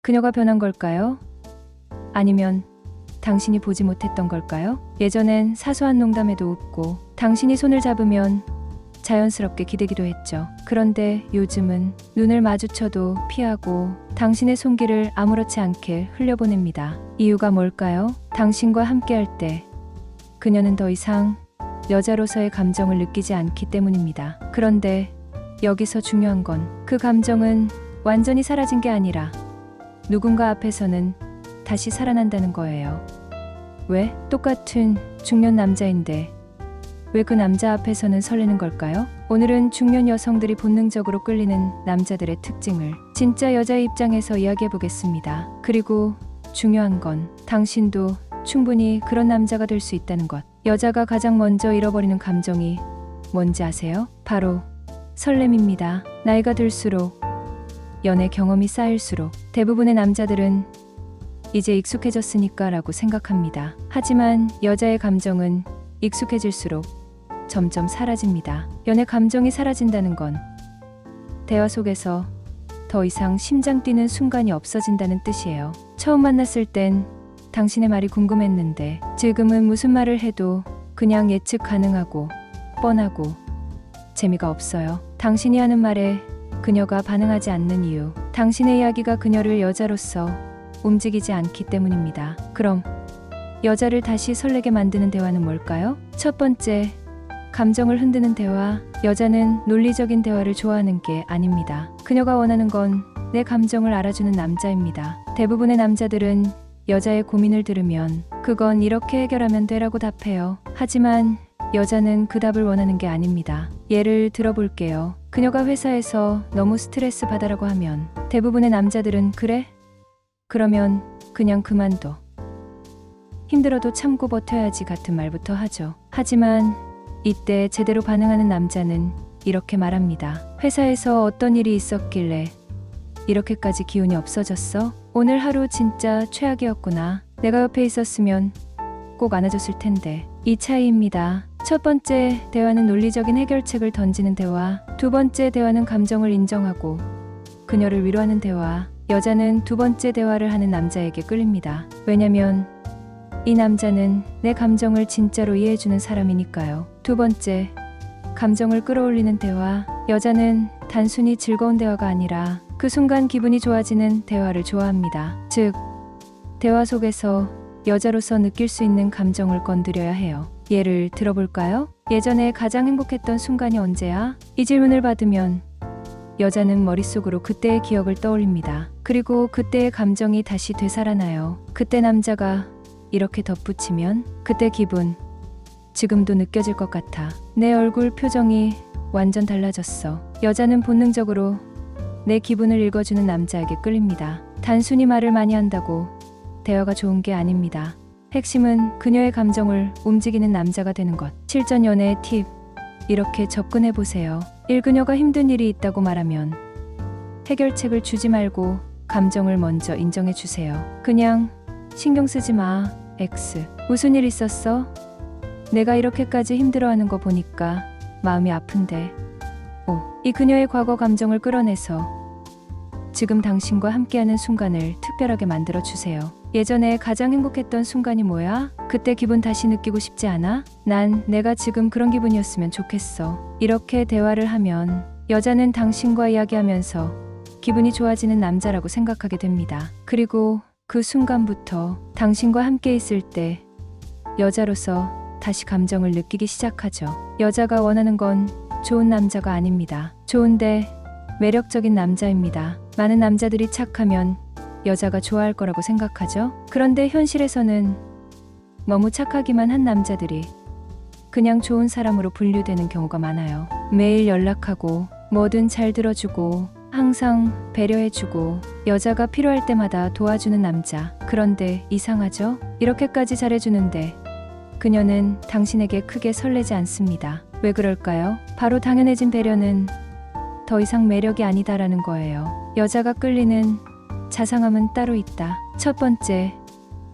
그녀가 변한 걸까요? 아니면 당신이 보지 못했던 걸까요? 예전엔 사소한 농담에도 웃고 당신이 손을 잡으면 자연스럽게 기대기도 했죠. 그런데 요즘은 눈을 마주쳐도 피하고 당신의 손길을 아무렇지 않게 흘려보냅니다. 이유가 뭘까요? 당신과 함께할 때 그녀는 더 이상 여자로서의 감정을 느끼지 않기 때문입니다. 그런데 여기서 중요한 건 그 감정은 완전히 사라진 게 아니라 누군가 앞에서는 다시 살아난다는 거예요. 왜? 똑같은 중년 남자인데 왜 그 남자 앞에서는 설레는 걸까요? 오늘은 중년 여성들이 본능적으로 끌리는 남자들의 특징을 진짜 여자의 입장에서 이야기해 보겠습니다. 그리고 중요한 건 당신도 충분히 그런 남자가 될 수 있다는 것. 여자가 가장 먼저 잃어버리는 감정이 뭔지 아세요? 바로 설렘입니다. 나이가 들수록 연애 경험이 쌓일수록 대부분의 남자들은 이제 익숙해졌으니까 라고 생각합니다. 하지만 여자의 감정은 익숙해질수록 점점 사라집니다. 연애 감정이 사라진다는 건 대화 속에서 더 이상 심장 뛰는 순간이 없어진다는 뜻이에요. 처음 만났을 땐 당신의 말이 궁금했는데 지금은 무슨 말을 해도 그냥 예측 가능하고 뻔하고 재미가 없어요. 당신이 하는 말에 그녀가 반응하지 않는 이유, 당신의 이야기가 그녀를 여자로서 움직이지 않기 때문입니다. 그럼 여자를 다시 설레게 만드는 대화는 뭘까요? 첫 번째, 감정을 흔드는 대화. 여자는 논리적인 대화를 좋아하는 게 아닙니다. 그녀가 원하는 건 내 감정을 알아주는 남자입니다. 대부분의 남자들은 여자의 고민을 들으면 그건 이렇게 해결하면 돼라고 답해요. 하지만 여자는 그 답을 원하는 게 아닙니다. 예를 들어볼게요. 그녀가 회사에서 너무 스트레스 받아라고 하면 대부분의 남자들은 그래? 그러면 그냥 그만둬. 힘들어도 참고 버텨야지 같은 말부터 하죠. 하지만 이때 제대로 반응하는 남자는 이렇게 말합니다. 회사에서 어떤 일이 있었길래 이렇게까지 기운이 없어졌어? 오늘 하루 진짜 최악이었구나. 내가 옆에 있었으면 꼭 안아줬을 텐데. 이 차이입니다. 첫 번째 대화는 논리적인 해결책을 던지는 대화. 두 번째 대화는 감정을 인정하고 그녀를 위로하는 대화. 여자는 두 번째 대화를 하는 남자에게 끌립니다. 왜냐면 이 남자는 내 감정을 진짜로 이해해주는 사람이니까요. 두 번째, 감정을 끌어올리는 대화. 여자는 단순히 즐거운 대화가 아니라 그 순간 기분이 좋아지는 대화를 좋아합니다. 즉, 대화 속에서 여자로서 느낄 수 있는 감정을 건드려야 해요. 예를 들어볼까요? 예전에 가장 행복했던 순간이 언제야? 이 질문을 받으면 여자는 머릿속으로 그때의 기억을 떠올립니다. 그리고 그때의 감정이 다시 되살아나요. 그때 남자가 이렇게 덧붙이면 그때 기분 지금도 느껴질 것 같아. 내 얼굴 표정이 완전 달라졌어. 여자는 본능적으로 내 기분을 읽어주는 남자에게 끌립니다. 단순히 말을 많이 한다고 대화가 좋은 게 아닙니다. 핵심은 그녀의 감정을 움직이는 남자가 되는 것. 실전 연애의 팁. 이렇게 접근해 보세요. 1. 그녀가 힘든 일이 있다고 말하면 해결책을 주지 말고 감정을 먼저 인정해 주세요. 그냥 신경 쓰지 마. X. 무슨 일 있었어? 내가 이렇게까지 힘들어하는 거 보니까 마음이 아픈데. 5. 이 그녀의 과거 감정을 끌어내서 지금 당신과 함께하는 순간을 특별하게 만들어 주세요. 예전에 가장 행복했던 순간이 뭐야? 그때 기분 다시 느끼고 싶지 않아? 난 내가 지금 그런 기분이었으면 좋겠어. 이렇게 대화를 하면 여자는 당신과 이야기하면서 기분이 좋아지는 남자라고 생각하게 됩니다. 그리고 그 순간부터 당신과 함께 있을 때 여자로서 다시 감정을 느끼기 시작하죠. 여자가 원하는 건 좋은 남자가 아닙니다. 좋은데 매력적인 남자입니다. 많은 남자들이 착하면 여자가 좋아할 거라고 생각하죠. 그런데 현실에서는 너무 착하기만 한 남자들이 그냥 좋은 사람으로 분류되는 경우가 많아요. 매일 연락하고 뭐든 잘 들어주고 항상 배려해주고 여자가 필요할 때마다 도와주는 남자. 그런데 이상하죠? 이렇게까지 잘해주는데 그녀는 당신에게 크게 설레지 않습니다. 왜 그럴까요? 바로 당연해진 배려는 더 이상 매력이 아니다라는 거예요. 여자가 끌리는 자상함은 따로 있다. 첫 번째,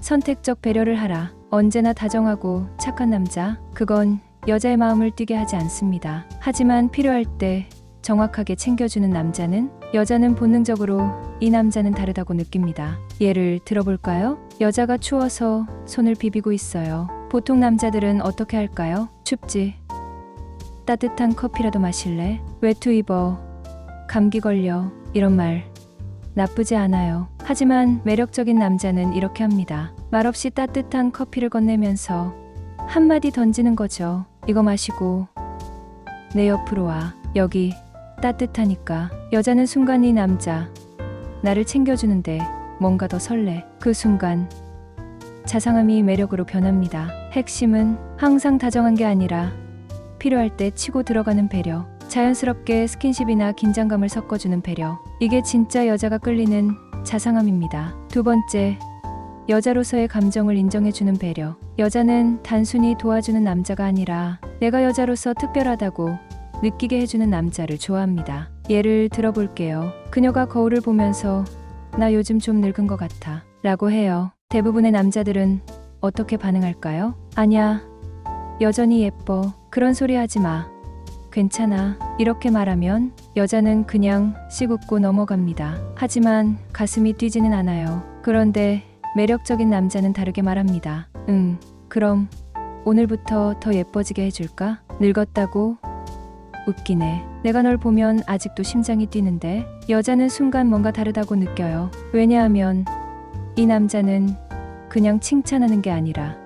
선택적 배려를 하라. 언제나 다정하고 착한 남자. 그건 여자의 마음을 뛰게 하지 않습니다. 하지만 필요할 때 정확하게 챙겨주는 남자는 여자는 본능적으로 이 남자는 다르다고 느낍니다. 예를 들어볼까요? 여자가 추워서 손을 비비고 있어요. 보통 남자들은 어떻게 할까요? 춥지? 따뜻한 커피라도 마실래? 외투 입어. 감기 걸려. 이런 말 나쁘지 않아요. 하지만 매력적인 남자는 이렇게 합니다. 말없이 따뜻한 커피를 건네면서 한마디 던지는 거죠. 이거 마시고 내 옆으로 와. 여기 따뜻하니까. 여자는 순간 이 남자 나를 챙겨주는데 뭔가 더 설레. 그 순간 자상함이 매력으로 변합니다. 핵심은 항상 다정한 게 아니라 필요할 때 치고 들어가는 배려. 자연스럽게 스킨십이나 긴장감을 섞어주는 배려. 이게 진짜 여자가 끌리는 자상함입니다. 두 번째, 여자로서의 감정을 인정해주는 배려. 여자는 단순히 도와주는 남자가 아니라 내가 여자로서 특별하다고 느끼게 해주는 남자를 좋아합니다. 예를 들어볼게요. 그녀가 거울을 보면서 나 요즘 좀 늙은 것 같아 라고 해요. 대부분의 남자들은 어떻게 반응할까요? 아니야, 여전히 예뻐. 그런 소리 하지 마. 괜찮아. 이렇게 말하면 여자는 그냥 씩 웃고 넘어갑니다. 하지만 가슴이 뛰지는 않아요. 그런데 매력적인 남자는 다르게 말합니다. 그럼 오늘부터 더 예뻐지게 해줄까? 늙었다고? 웃기네. 내가 널 보면 아직도 심장이 뛰는데. 여자는 순간 뭔가 다르다고 느껴요. 왜냐하면 이 남자는 그냥 칭찬하는 게 아니라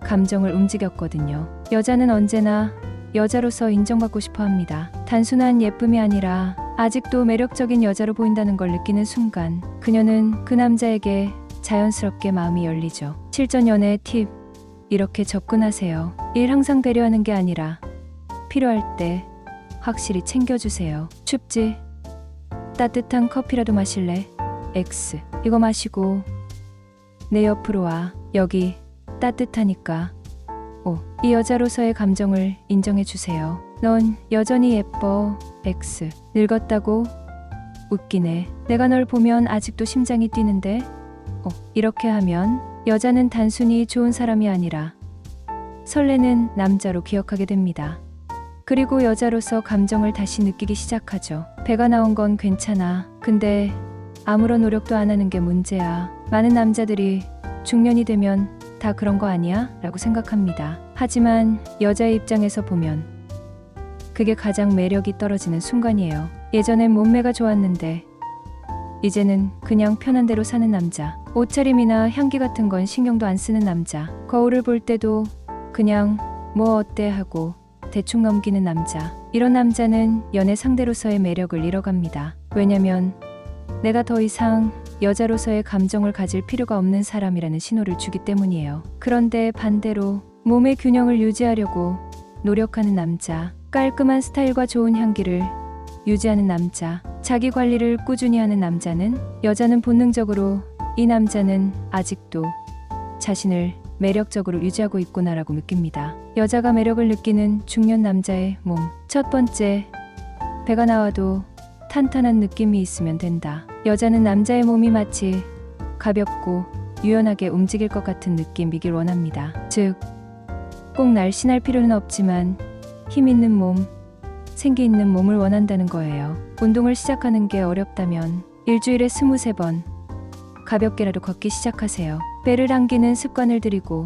감정을 움직였거든요. 여자는 언제나 여자로서 인정받고 싶어 합니다. 단순한 예쁨이 아니라 아직도 매력적인 여자로 보인다는 걸 느끼는 순간 그녀는 그 남자에게 자연스럽게 마음이 열리죠. 실전 연애 팁. 이렇게 접근하세요. 일 항상 배려하는 게 아니라 필요할 때 확실히 챙겨주세요. 춥지? 따뜻한 커피라도 마실래? X. 이거 마시고 내 옆으로 와. 여기 따뜻하니까. 5. 이 여자로서의 감정을 인정해주세요. 넌 여전히 예뻐. X. 늙었다고? 웃기네. 내가 널 보면 아직도 심장이 뛰는데. 이렇게 하면 여자는 단순히 좋은 사람이 아니라 설레는 남자로 기억하게 됩니다. 그리고 여자로서 감정을 다시 느끼기 시작하죠. 배가 나온 건 괜찮아. 근데 아무런 노력도 안 하는 게 문제야. 많은 남자들이 중년이 되면 다 그런 거 아니야? 라고 생각합니다. 하지만 여자의 입장에서 보면 그게 가장 매력이 떨어지는 순간이에요. 예전엔 몸매가 좋았는데 이제는 그냥 편한 대로 사는 남자. 옷차림이나 향기 같은 건 신경도 안 쓰는 남자. 거울을 볼 때도 그냥 뭐 어때 하고 대충 넘기는 남자. 이런 남자는 연애 상대로서의 매력을 잃어갑니다. 왜냐면 내가 더 이상 여자로서의 감정을 가질 필요가 없는 사람이라는 신호를 주기 때문이에요. 그런데 반대로 몸의 균형을 유지하려고 노력하는 남자, 깔끔한 스타일과 좋은 향기를 유지하는 남자, 자기 관리를 꾸준히 하는 남자는 여자는 본능적으로 이 남자는 아직도 자신을 매력적으로 유지하고 있구나라고 느낍니다. 여자가 매력을 느끼는 중년 남자의 몸. 첫 번째, 배가 나와도 탄탄한 느낌이 있으면 된다. 여자는 남자의 몸이 마치 가볍고 유연하게 움직일 것 같은 느낌이길 원합니다. 즉, 꼭 날씬할 필요는 없지만 힘 있는 몸, 생기 있는 몸을 원한다는 거예요. 운동을 시작하는 게 어렵다면 일주일에 23번 가볍게라도 걷기 시작하세요. 배를 당기는 습관을 들이고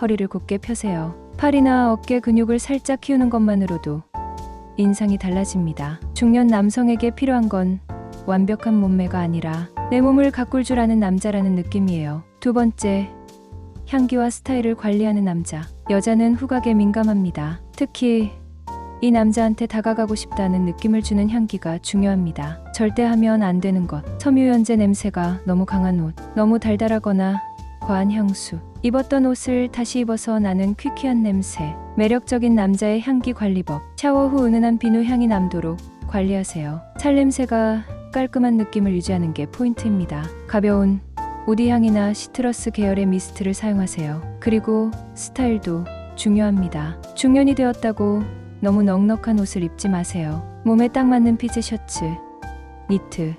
허리를 곧게 펴세요. 팔이나 어깨 근육을 살짝 키우는 것만으로도 인상이 달라집니다. 중년 남성에게 필요한 건 완벽한 몸매가 아니라 내 몸을 가꿀 줄 아는 남자라는 느낌이에요. 두 번째, 향기와 스타일을 관리하는 남자. 여자는 후각에 민감합니다. 특히 이 남자한테 다가가고 싶다는 느낌을 주는 향기가 중요합니다. 절대 하면 안 되는 것. 섬유유연제 냄새가 너무 강한 옷, 너무 달달하거나 과한 향수, 입었던 옷을 다시 입어서 나는 퀴퀴한 냄새. 매력적인 남자의 향기 관리법. 샤워 후 은은한 비누 향이 남도록 관리하세요. 살냄새가 깔끔한 느낌을 유지하는 게 포인트입니다. 가벼운 우디 향이나 시트러스 계열의 미스트를 사용하세요. 그리고 스타일도 중요합니다. 중년이 되었다고 너무 넉넉한 옷을 입지 마세요. 몸에 딱 맞는 핏의 셔츠, 니트,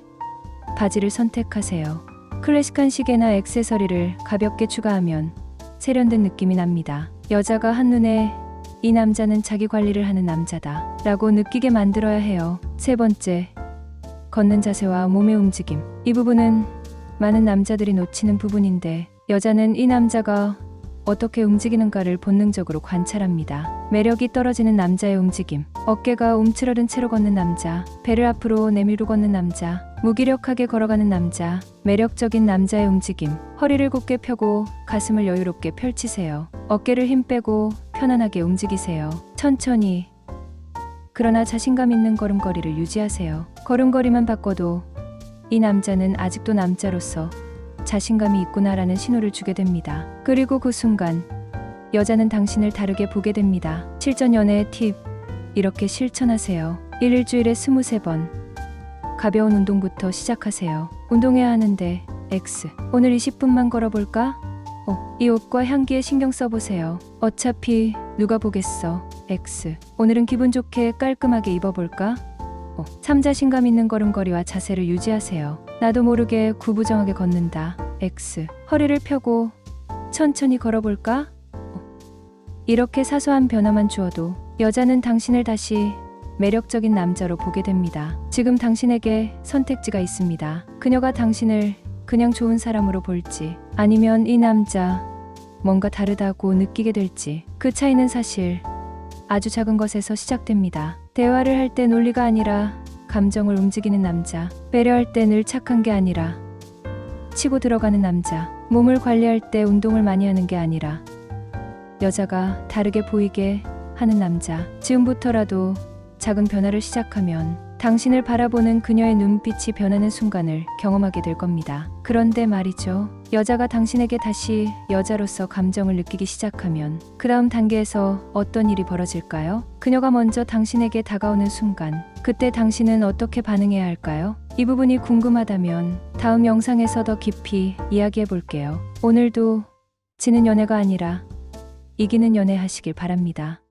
바지를 선택하세요. 클래식한 시계나 액세서리를 가볍게 추가하면 세련된 느낌이 납니다. 여자가 한눈에 이 남자는 자기 관리를 하는 남자다 라고 느끼게 만들어야 해요. 세 번째, 걷는 자세와 몸의 움직임. 이 부분은 많은 남자들이 놓치는 부분인데 여자는 이 남자가 어떻게 움직이는가를 본능적으로 관찰합니다. 매력이 떨어지는 남자의 움직임, 어깨가 움츠러든 채로 걷는 남자, 배를 앞으로 내밀고 걷는 남자, 무기력하게 걸어가는 남자, 매력적인 남자의 움직임, 허리를 곧게 펴고 가슴을 여유롭게 펼치세요. 어깨를 힘 빼고 편안하게 움직이세요. 천천히, 그러나 자신감 있는 걸음걸이를 유지하세요. 걸음걸이만 바꿔도 이 남자는 아직도 남자로서 자신감이 있구나라는 신호를 주게 됩니다. 그리고 그 순간 여자는 당신을 다르게 보게 됩니다. 실전 연애의 팁, 이렇게 실천하세요. 일주일에 23번. 가벼운 운동부터 시작하세요. 운동해야 하는데 X. 오늘 20분만 걸어볼까? 이 옷과 향기에 신경 써보세요. 어차피 누가 보겠어. X. 오늘은 기분 좋게 깔끔하게 입어볼까? 3. 자신감 있는 걸음걸이와 자세를 유지하세요. 나도 모르게 구부정하게 걷는다. X. 허리를 펴고 천천히 걸어볼까? 이렇게 사소한 변화만 주어도 여자는 당신을 다시 매력적인 남자로 보게 됩니다. 지금 당신에게 선택지가 있습니다. 그녀가 당신을 그냥 좋은 사람으로 볼지 아니면 이 남자 뭔가 다르다고 느끼게 될지, 그 차이는 사실 아주 작은 것에서 시작됩니다. 대화를 할 때 논리가 아니라 감정을 움직이는 남자, 배려할 때 늘 착한 게 아니라 치고 들어가는 남자, 몸을 관리할 때 운동을 많이 하는 게 아니라 여자가 다르게 보이게 하는 남자. 지금부터라도 작은 변화를 시작하면 당신을 바라보는 그녀의 눈빛이 변하는 순간을 경험하게 될 겁니다. 그런데 말이죠. 여자가 당신에게 다시 여자로서 감정을 느끼기 시작하면 그 다음 단계에서 어떤 일이 벌어질까요? 그녀가 먼저 당신에게 다가오는 순간, 그때 당신은 어떻게 반응해야 할까요? 이 부분이 궁금하다면 다음 영상에서 더 깊이 이야기해 볼게요. 오늘도 지는 연애가 아니라 이기는 연애 하시길 바랍니다.